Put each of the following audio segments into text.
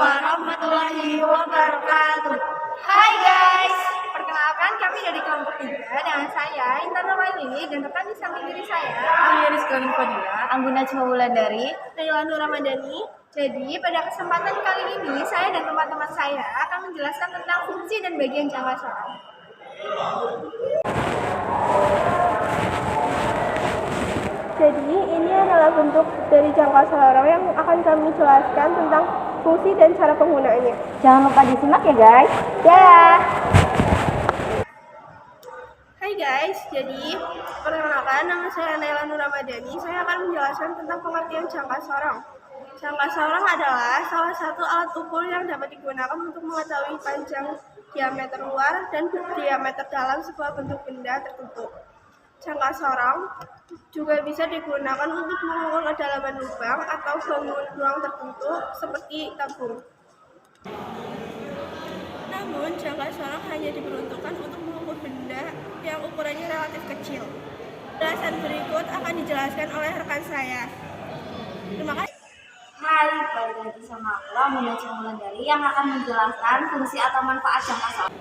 warahmatullahi wabarakatuh. Hai guys, perkenalkan kami dari kelompok 3 dengan saya Intan Nurmaini dan rekan di samping diri saya Alia Rizka Fadila, Angguna Cuma Wulandari, Naila Nur Ramadhani. Jadi pada kesempatan kali ini saya dan teman-teman saya akan menjelaskan tentang fungsi dan bagian jangka sorong. Jadi ini adalah bentuk dari jangka sorong yang akan kami jelaskan tentang fungsi dan cara penggunaannya. jangan lupa disimak ya guys. Ya. Hai guys, jadi perkenalkan nama saya Naila Nur Ramadhani. Saya akan menjelaskan tentang pengertian jangka sorong. Jangka sorong adalah salah satu alat ukur yang dapat digunakan untuk mengetahui panjang diameter luar dan diameter dalam sebuah bentuk benda tertentu. Jangka sorong juga bisa digunakan untuk mengukur kedalaman lubang atau bangunan ruang tertentu seperti tabung. Namun, jangka sorong hanya diperuntukkan untuk mengukur benda yang ukurannya relatif kecil. Penjelasan berikut akan dijelaskan oleh rekan saya. Terima kasih. Hai, balik lagi sama aku, Angguna Cuma Wulandari yang akan menjelaskan fungsi atau manfaat jangka sorong.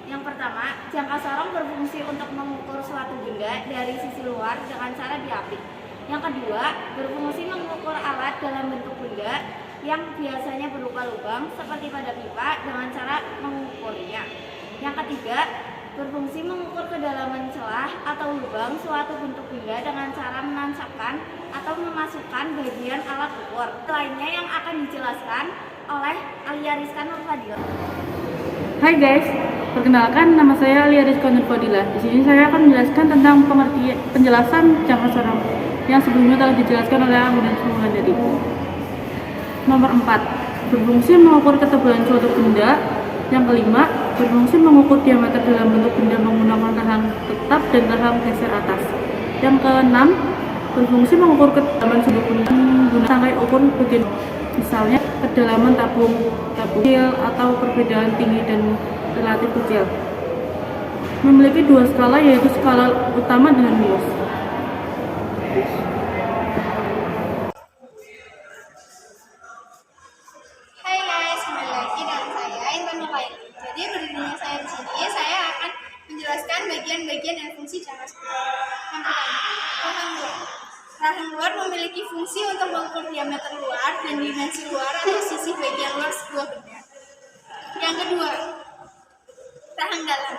Yang pertama, jangka sorong berfungsi untuk mengukur suatu benda dari sisi luar dengan cara diapit. Yang kedua, berfungsi mengukur alat dalam bentuk benda yang biasanya berupa lubang seperti pada pipa dengan cara mengukurnya. Yang ketiga, berfungsi mengukur kedalaman celah atau lubang suatu bentuk benda dengan cara menancapkan atau memasukkan bagian alat ukur. Lainnya yang akan dijelaskan oleh Alia Rizka Fadila. Hai guys, perkenalkan nama saya Alia Rizka Fadila. Di sini saya akan menjelaskan tentang penjelasan jangka sorong yang sebelumnya telah dijelaskan oleh Angguna Cuma Wulandari. Nomor 4, berfungsi mengukur ketebalan suatu benda. Yang kelima, berfungsi mengukur diameter dalam bentuk benda menggunakan rahang tetap dan rahang geser atas. Yang keenam, berfungsi mengukur kedalaman suatu benda menggunakan tangkai ukur bagian, misalnya kedalaman tabung kecil atau perbedaan tinggi dan relatif kecil. Memiliki dua skala, yaitu skala utama dengan minus. Hai guys, kembali lagi dengan saya Intan Nurmaini. Jadi berdirinya saya di sini, saya akan menjelaskan bagian-bagian dan fungsi jangka sorong. Yang pertama, rahang luar. Rahang luar memiliki fungsi untuk mengukur diameter luar dan dimensi luar atau sisi bagian luar sebuah benda. Yang kedua, rahang dalam.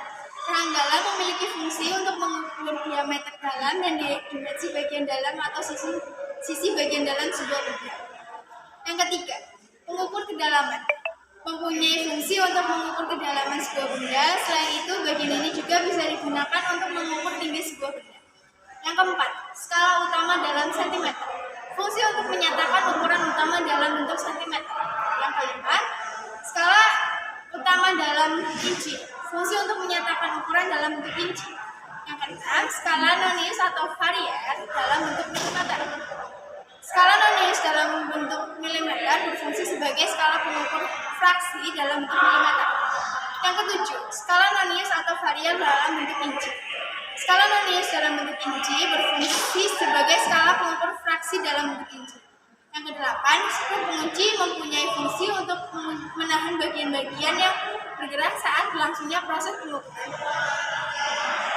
Rahang dalam memiliki fungsi untuk mengukur diameter dalam dan dimensi bagian dalam atau sisi bagian dalam sebuah benda. Yang ketiga, mengukur kedalaman. Mempunyai fungsi untuk mengukur kedalaman sebuah benda. Selain itu, bagian ini juga bisa digunakan untuk mengukur tinggi sebuah benda. Yang keempat, skala utama dalam sentimeter. Fungsi untuk menyatakan ukuran utama dalam bentuk sentimeter. Yang kelima, skala utama dalam inci. Fungsi untuk menyatakan ukuran dalam bentuk inci. Yang keenam, skala nonius atau varier dalam bentuk milimeter. Skala nonius dalam bentuk milimeter berfungsi sebagai skala pengukur fraksi dalam bentuk milimeter. Yang ketujuh, skala nonius atau varier dalam bentuk inci. Skala nonius dalam bentuk inci berfungsi sebagai skala pengukur fraksi dalam bentuk inci. Yang kedelapan, skru pengunci mempunyai fungsi untuk menahan bagian-bagian yang bergerak saat berlangsungnya proses pengukuran.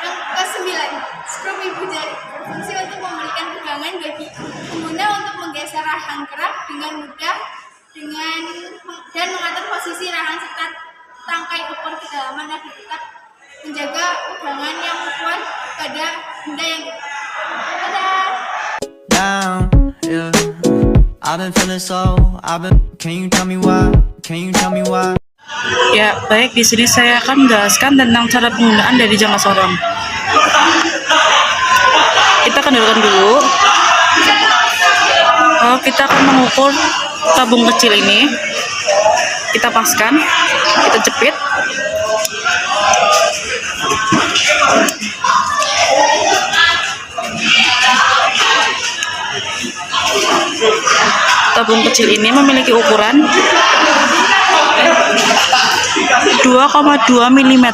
Yang kesembilan, skru ibu jari berfungsi untuk memberikan pegangan bagi pengguna untuk menggeser rahang gerak dengan mudah dan mengatur posisi rahang serta tangkai ukur kedalaman agar tetap menjaga pegangan yang kuat pada benda yang gerak. Dadah. Down, yeah. I've been feeling so. Can you tell me why? Can you tell me why? Ya, baik, di sini saya akan menjelaskan tentang cara penggunaan dari jangka sorong. Kita kendalikan dulu. Kita akan mengukur tabung kecil ini. Kita paskan, kita jepit. Tabung kecil ini memiliki ukuran 2,2 mm.